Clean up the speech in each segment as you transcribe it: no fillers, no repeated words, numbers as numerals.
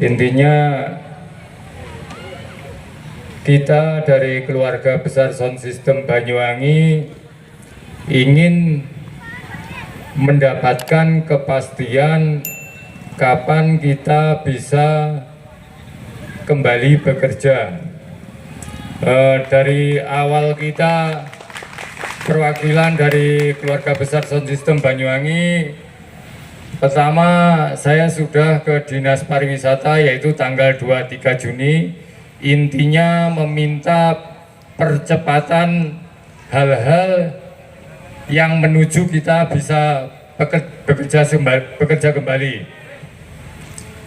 Intinya kita dari keluarga besar Sound System Banyuwangi ingin mendapatkan kepastian kapan kita bisa kembali bekerja. Dari awal kita perwakilan dari keluarga besar Sound System Banyuwangi, pertama saya sudah ke Dinas Pariwisata yaitu tanggal 23 Juni, intinya meminta percepatan hal-hal yang menuju kita bisa bekerja kembali.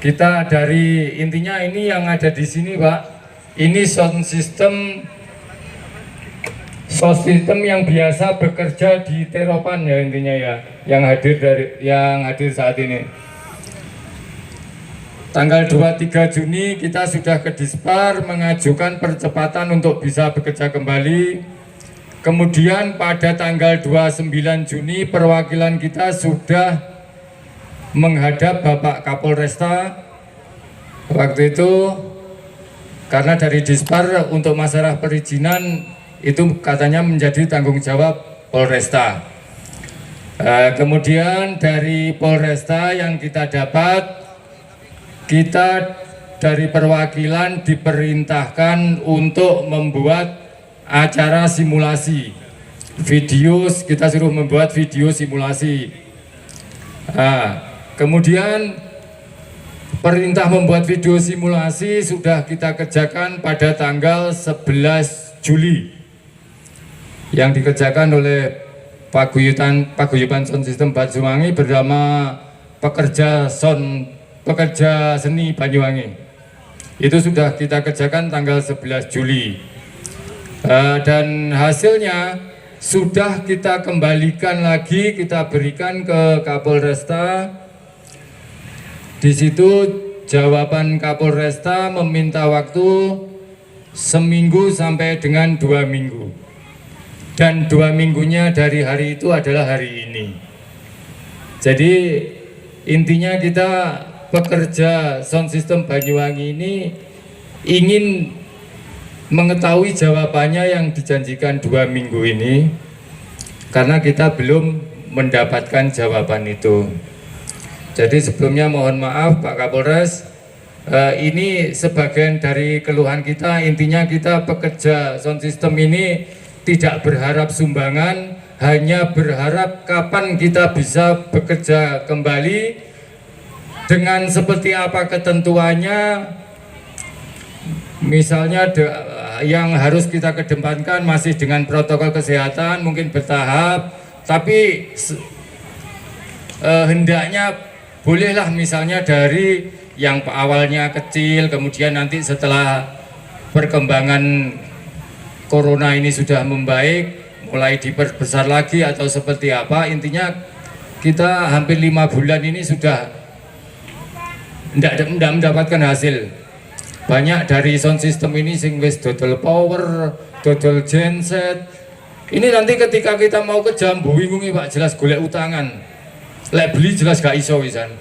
Kita dari intinya ini yang ada di sini, Pak, ini sound system yang biasa bekerja di Teropan ya, intinya ya, yang hadir saat ini. Tanggal 23 Juni kita sudah ke Dispar mengajukan percepatan untuk bisa bekerja kembali. Kemudian pada tanggal 29 Juni perwakilan kita sudah menghadap Bapak Kapolresta. Waktu itu karena dari Dispar untuk masalah perizinan itu katanya menjadi tanggung jawab Polresta. Kemudian dari Polresta yang kita dapat, kita dari perwakilan diperintahkan untuk membuat acara simulasi video, kita suruh membuat video simulasi. Kemudian perintah membuat video simulasi sudah kita kerjakan pada tanggal 11 Juli yang dikerjakan oleh Paguyuban Sound System Banyuwangi bersama pekerja seni Banyuwangi. Itu sudah kita kerjakan tanggal 11 Juli. Dan hasilnya sudah kita kembalikan lagi, kita berikan ke Kapolresta. Di situ jawaban Kapolresta meminta waktu seminggu sampai dengan 2 minggu. Dan 2 minggunya dari hari itu adalah hari ini. Jadi intinya kita pekerja sound system Banyuwangi ini ingin mengetahui jawabannya yang dijanjikan 2 minggu ini, karena kita belum mendapatkan jawaban itu. Jadi sebelumnya mohon maaf Pak Kapolres, ini sebagian dari keluhan kita. Intinya kita pekerja sound system ini tidak berharap sumbangan, hanya berharap kapan kita bisa bekerja kembali dengan seperti apa ketentuannya. Misalnya yang harus kita kedepankan masih dengan protokol kesehatan, mungkin bertahap, tapi hendaknya bolehlah misalnya dari yang awalnya kecil, kemudian nanti setelah perkembangan corona ini sudah membaik, mulai diperbesar lagi atau seperti apa. Intinya kita hampir 5 bulan ini sudah tidak mendapatkan hasil. Banyak dari sound system ini sing wis dodol power, dodol genset. Ini nanti ketika kita mau ke Jambu bingungi Pak, jelas golek utangan. Lek beli jelas gak iso wisan.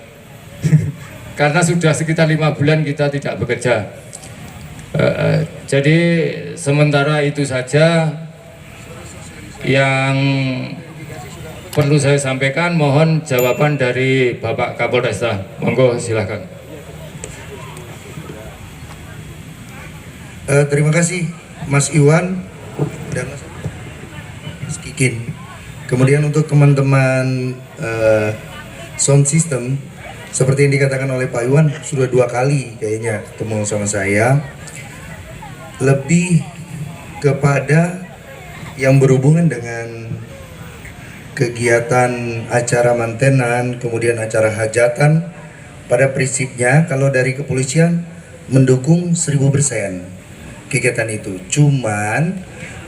Karena sudah sekitar 5 bulan kita tidak bekerja. Jadi sementara itu saja yang perlu saya sampaikan. Mohon jawaban dari Bapak Kapolresta. Monggo silakan. Terima kasih Mas Iwan dan Mas Kikin. Kemudian untuk teman-teman sound system, seperti yang dikatakan oleh Pak Iwan, sudah 2 kali kayaknya ketemu sama saya. Lebih kepada yang berhubungan dengan kegiatan acara mantenan, kemudian acara hajatan. Pada prinsipnya kalau dari kepolisian mendukung 1000% kegiatan itu. Cuman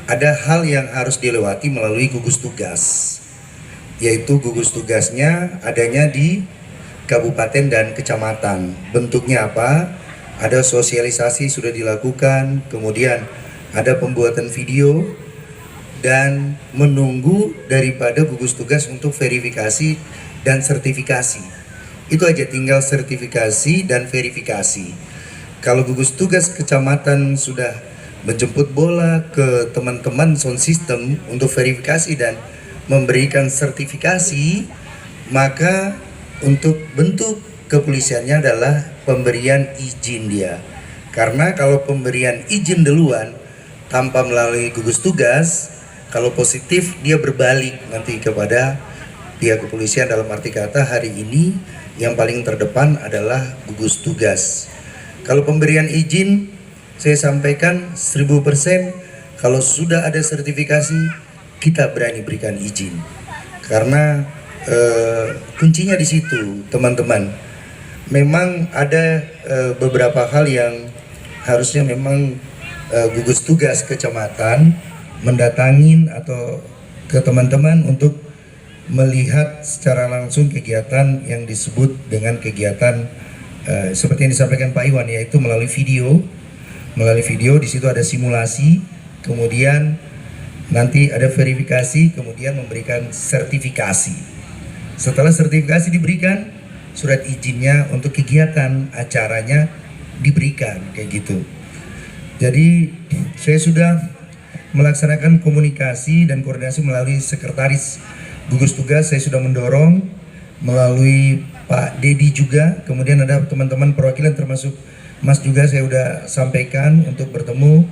ada hal yang harus dilewati melalui gugus tugas, yaitu gugus tugasnya adanya di kabupaten dan kecamatan. Bentuknya apa? Ada sosialisasi sudah dilakukan, kemudian ada pembuatan video, dan menunggu daripada gugus tugas untuk verifikasi dan sertifikasi. Itu aja, tinggal sertifikasi dan verifikasi. Kalau gugus tugas kecamatan sudah menjemput bola ke teman-teman sound system untuk verifikasi dan memberikan sertifikasi, maka untuk bentuk kepolisiannya adalah pemberian izin dia. Karena kalau pemberian izin duluan tanpa melalui gugus tugas, kalau positif dia berbalik nanti kepada pihak kepolisian, dalam arti kata hari ini yang paling terdepan adalah gugus tugas. Kalau pemberian izin saya sampaikan 1000%, kalau sudah ada sertifikasi kita berani berikan izin. Karena kuncinya di situ, teman-teman. Memang ada beberapa hal yang harusnya memang gugus tugas kecamatan mendatangin atau ke teman-teman untuk melihat secara langsung kegiatan yang disebut dengan kegiatan seperti yang disampaikan Pak Iwan, yaitu melalui video. Melalui video di situ ada simulasi, kemudian nanti ada verifikasi, kemudian memberikan sertifikasi. Setelah sertifikasi diberikan, surat izinnya untuk kegiatan acaranya diberikan, kayak gitu. Jadi saya sudah melaksanakan komunikasi dan koordinasi melalui sekretaris gugus tugas. Saya sudah mendorong melalui Pak Dedi juga, kemudian ada teman-teman perwakilan termasuk Mas juga saya sudah sampaikan untuk bertemu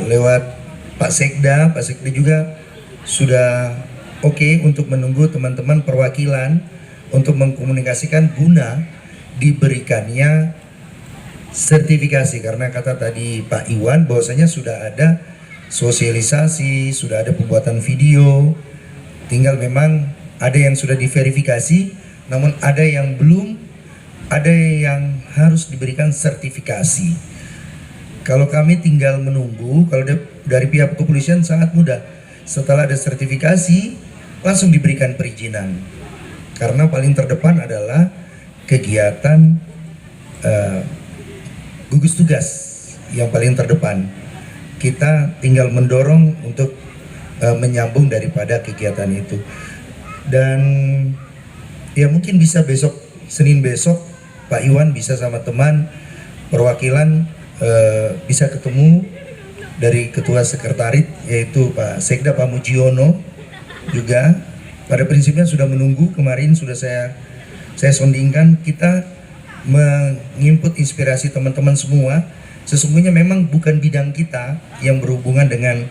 lewat Pak Sekda. Pak Sekda juga sudah oke untuk menunggu teman-teman perwakilan untuk mengkomunikasikan guna diberikannya sertifikasi. Karena kata tadi Pak Iwan bahwasanya sudah ada sosialisasi, sudah ada pembuatan video, tinggal memang ada yang sudah diverifikasi, namun ada yang belum, ada yang harus diberikan sertifikasi. Kalau kami tinggal menunggu, kalau dari pihak kepolisian sangat mudah. Setelah ada sertifikasi, langsung diberikan perizinan. Karena paling terdepan adalah kegiatan gugus tugas yang paling terdepan. Kita tinggal mendorong untuk menyambung daripada kegiatan itu. Dan ya mungkin bisa besok, Senin besok, Pak Iwan bisa sama teman perwakilan bisa ketemu dari ketua sekretariat yaitu Pak Sekda Pak Mujiono juga. Pada prinsipnya sudah menunggu, kemarin sudah saya sondingkan, kita menginput inspirasi teman-teman semua. Sesungguhnya memang bukan bidang kita yang berhubungan dengan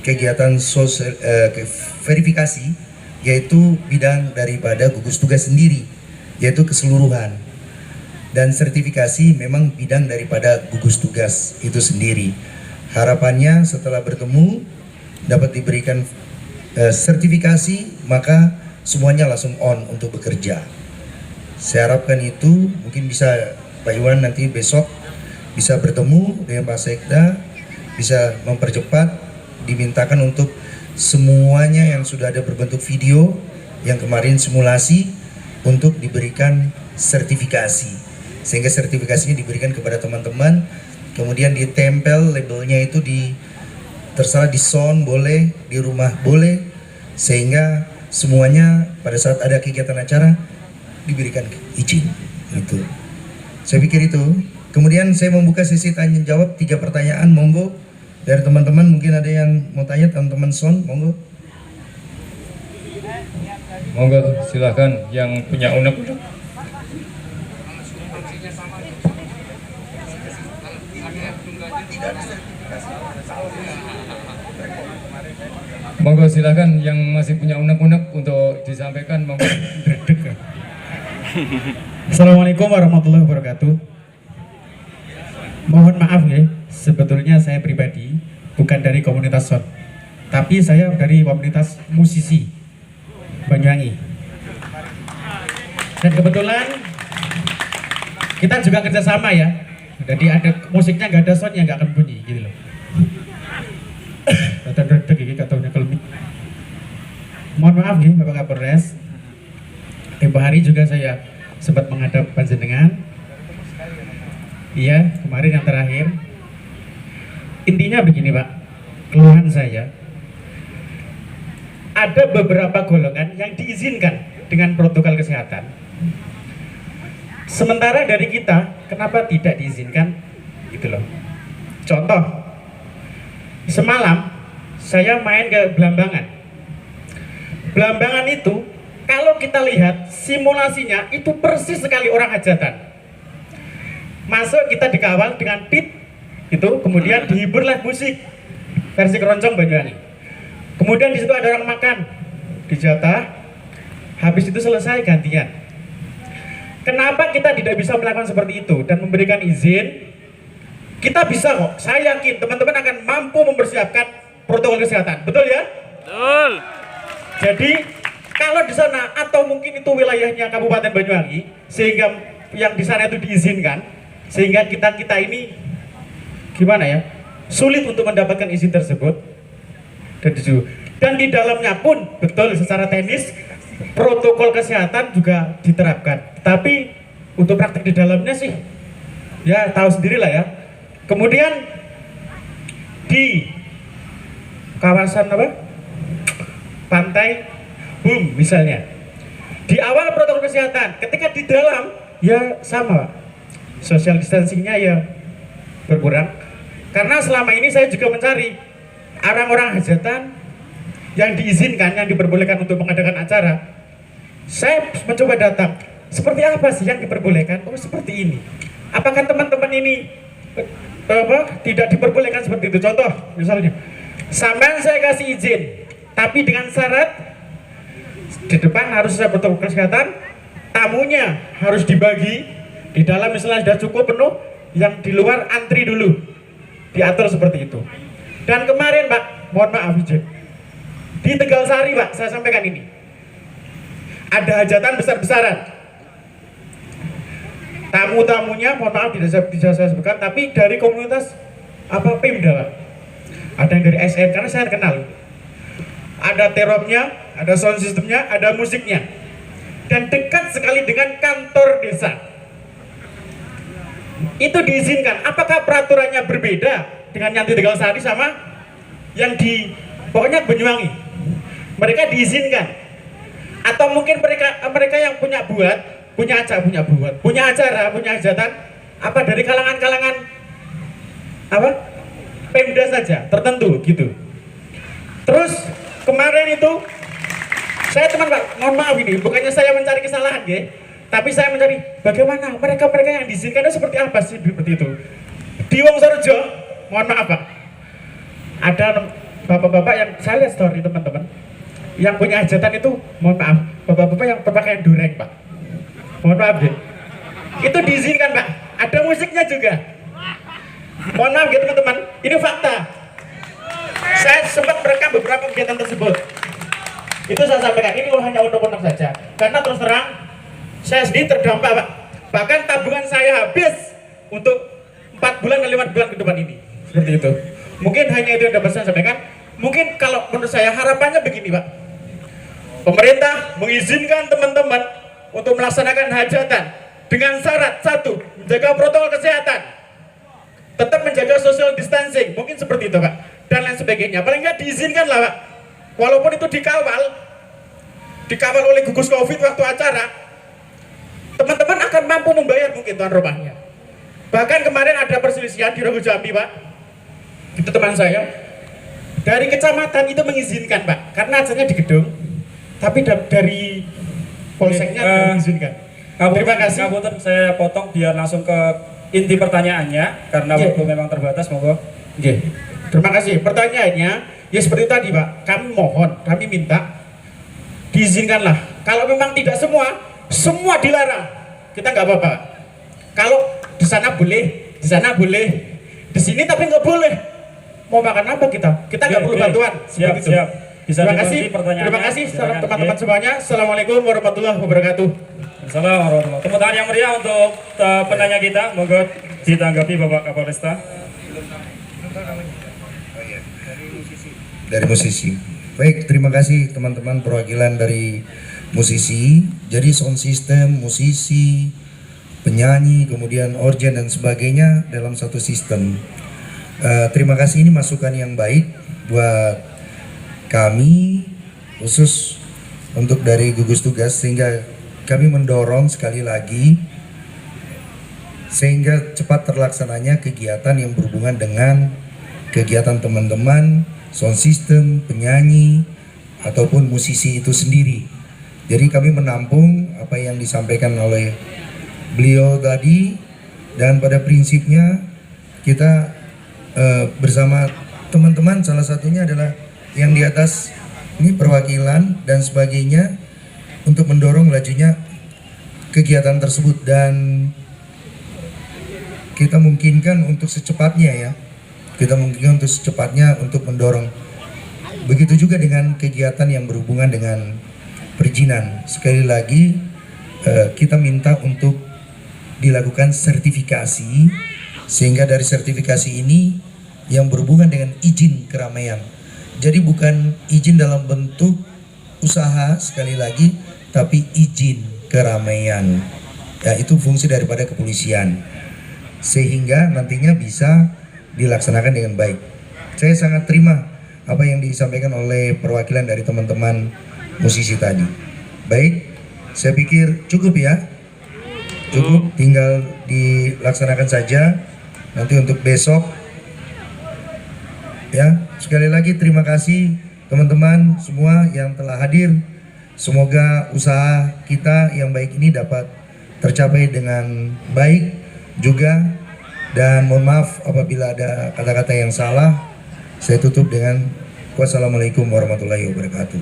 kegiatan sosial, verifikasi, yaitu bidang daripada gugus tugas sendiri, yaitu keseluruhan. Dan sertifikasi memang bidang daripada gugus tugas itu sendiri. Harapannya setelah bertemu dapat diberikan sertifikasi, maka semuanya langsung on untuk bekerja. Saya harapkan itu mungkin bisa Pak Iwan nanti besok bisa bertemu dengan Pak Sekda, bisa mempercepat, dimintakan untuk semuanya yang sudah ada berbentuk video yang kemarin simulasi untuk diberikan sertifikasi, sehingga sertifikasinya diberikan kepada teman-teman, kemudian ditempel labelnya itu terserah di sound boleh, di rumah boleh, sehingga semuanya pada saat ada kegiatan acara diberikan izin. Itu saya pikir itu. Kemudian saya membuka sesi tanya jawab 3 pertanyaan, monggo dari teman-teman. Mungkin ada yang mau tanya, teman-teman sound, monggo. Monggo silahkan yang punya unek-unek. Monggo silahkan yang masih punya unek-unek untuk disampaikan, monggo. Assalamualaikum warahmatullahi wabarakatuh. Mohon maaf ya, sebetulnya saya pribadi bukan dari komunitas sound, tapi saya dari komunitas musisi Banyuwangi. Dan kebetulan kita juga kerjasama ya. Jadi ada musiknya nggak ada sound yang nggak akan bunyi gitu loh. Mohon maaf nih Bapak Kapolres. Tempo hari juga saya sempat menghadap panjenengan. Iya, kemarin yang terakhir. Intinya begini Pak, keluhan saya. ada beberapa golongan yang diizinkan dengan protokol kesehatan. Sementara dari kita, kenapa tidak diizinkan? Gitu loh. Contoh, semalam saya main ke Blambangan. Blambangan itu, kalau kita lihat simulasinya itu persis sekali orang hajatan. Masuk kita dikawal dengan pit, itu kemudian dihiburlah musik versi keroncong Banyuwangi. Kemudian di situ ada orang makan, dijatah, habis itu selesai gantian. Kenapa kita tidak bisa melakukan seperti itu dan memberikan izin? Kita bisa kok, saya yakin teman-teman akan mampu mempersiapkan protokol kesehatan, betul ya? Betul. Jadi kalau di sana atau mungkin itu wilayahnya Kabupaten Banyuwangi, sehingga yang di sana itu diizinkan, sehingga kita ini gimana ya, sulit untuk mendapatkan izin tersebut. Dan di dalamnya pun betul secara teknis protokol kesehatan juga diterapkan. Tapi untuk praktik di dalamnya sih ya tahu sendirilah ya. Kemudian di kawasan apa? Pantai Bum misalnya. Di awal protokol kesehatan, ketika di dalam ya sama, social distancingnya ya berkurang. Karena selama ini saya juga mencari orang-orang hajatan yang diizinkan, yang diperbolehkan untuk mengadakan acara. Saya mencoba datang, seperti apa sih yang diperbolehkan? Oh seperti ini. Apakah teman-teman ini tidak diperbolehkan seperti itu? Contoh misalnya, sampean saya kasih izin, tapi dengan syarat di depan harus ada protokol kesehatan, tamunya harus dibagi, di dalam misalnya sudah cukup penuh, yang di luar antri dulu, diatur seperti itu. Dan kemarin Pak, mohon maaf izin, di Tegal Sari Pak, saya sampaikan ini, ada hajatan besar-besaran. Tamu-tamunya, mohon maaf tidak saya sebutkan, tapi dari komunitas apa Pemda Pak. Ada yang dari SN, karena saya kenal. Ada teropnya, ada sound systemnya, ada musiknya. Dan dekat sekali dengan kantor desa. Itu diizinkan. Apakah peraturannya berbeda dengan yang di Tegal Sari sama yang di pokoknya Banyuwangi? Mereka diizinkan. Atau mungkin mereka yang punya acara, punya hajatan apa dari kalangan-kalangan apa? Pemda saja, tertentu gitu. Terus kemarin itu saya teman Pak, mohon maaf ini, bukannya saya mencari kesalahan ya, tapi saya mencari bagaimana mereka yang diizinkan itu seperti apa sih seperti itu. Di Wonosorejo, mohon maaf Pak, ada bapak-bapak yang saya lihat story teman-teman yang punya hajatan itu, mohon maaf, bapak-bapak yang berpakaian dureng Pak, mohon maaf ya, itu diizinkan Pak, ada musiknya juga. Mohon maaf ya teman-teman, ini fakta. Saya sempat merekam beberapa kegiatan tersebut. Itu saya sampaikan, ini hanya unek-unek saja. Karena terus terang, saya sendiri terdampak Pak. Bahkan tabungan saya habis untuk 4 bulan dan 5 bulan ke depan ini. Seperti itu. Mungkin hanya itu yang dapat saya sampaikan. Mungkin kalau menurut saya harapannya begini Pak. Pemerintah mengizinkan teman-teman untuk melaksanakan hajatan dengan syarat satu, menjaga protokol kesehatan, tetap menjaga social distancing, mungkin seperti itu Pak, dan lain sebagainya. Paling nggak diizinkan lah Pak, walaupun itu dikawal oleh gugus COVID waktu acara, teman-teman akan mampu membayar mungkin tuan rumahnya. Bahkan kemarin ada perselisihan di Rogo Jambi Pak, itu teman saya dari kecamatan itu mengizinkan Pak, karena acaranya di gedung, tapi dari polseknya mengizinkan. Terima kasih. Ngapunten, saya potong biar langsung ke inti pertanyaannya karena waktu memang terbatas, monggo. Terima kasih. Pertanyaannya ya seperti tadi Pak, kami mohon, kami minta diizinkanlah. Kalau memang tidak semua dilarang, kita nggak apa-apa. Kalau di sana boleh, di sana boleh, di sini tapi nggak boleh. Mau makan apa kita? Kita nggak perlu bantuan. Siap. Bisa terima kasih. Terima kasih teman-teman semuanya. Assalamualaikum warahmatullahi wabarakatuh. Assalamualaikum warahmatullahi wabarakatuh. Tepuk tangan yang meriah untuk penanya kita. Monggo ditanggapi Bapak Kapolresta. Dari musisi. Baik, terima kasih teman-teman perwakilan dari musisi. Jadi sound system, musisi, penyanyi, kemudian organ dan sebagainya dalam satu sistem. Terima kasih, ini masukan yang baik buat kami khusus untuk dari gugus tugas, sehingga kami mendorong sekali lagi sehingga cepat terlaksananya kegiatan yang berhubungan dengan kegiatan teman-teman, sound system, penyanyi, ataupun musisi itu sendiri. Jadi kami menampung apa yang disampaikan oleh beliau tadi, dan pada prinsipnya kita bersama teman-teman, salah satunya adalah yang di atas ini perwakilan dan sebagainya, untuk mendorong lajunya kegiatan tersebut, dan kita mungkinkan untuk secepatnya ya, untuk mendorong. Begitu juga dengan kegiatan yang berhubungan dengan perizinan. Sekali lagi kita minta untuk dilakukan sertifikasi, sehingga dari sertifikasi ini yang berhubungan dengan izin keramaian. Jadi bukan izin dalam bentuk usaha sekali lagi, tapi izin keramaian. Ya, itu fungsi daripada kepolisian, sehingga nantinya bisa dilaksanakan dengan baik. Saya sangat terima apa yang disampaikan oleh perwakilan dari teman-teman musisi tadi. Baik, saya pikir cukup ya. Cukup, tinggal dilaksanakan saja nanti untuk besok. Ya, sekali lagi terima kasih teman-teman semua yang telah hadir. Semoga usaha kita yang baik ini dapat tercapai dengan baik juga, dan mohon maaf apabila ada kata-kata yang salah. Saya tutup dengan wassalamualaikum warahmatullahi wabarakatuh.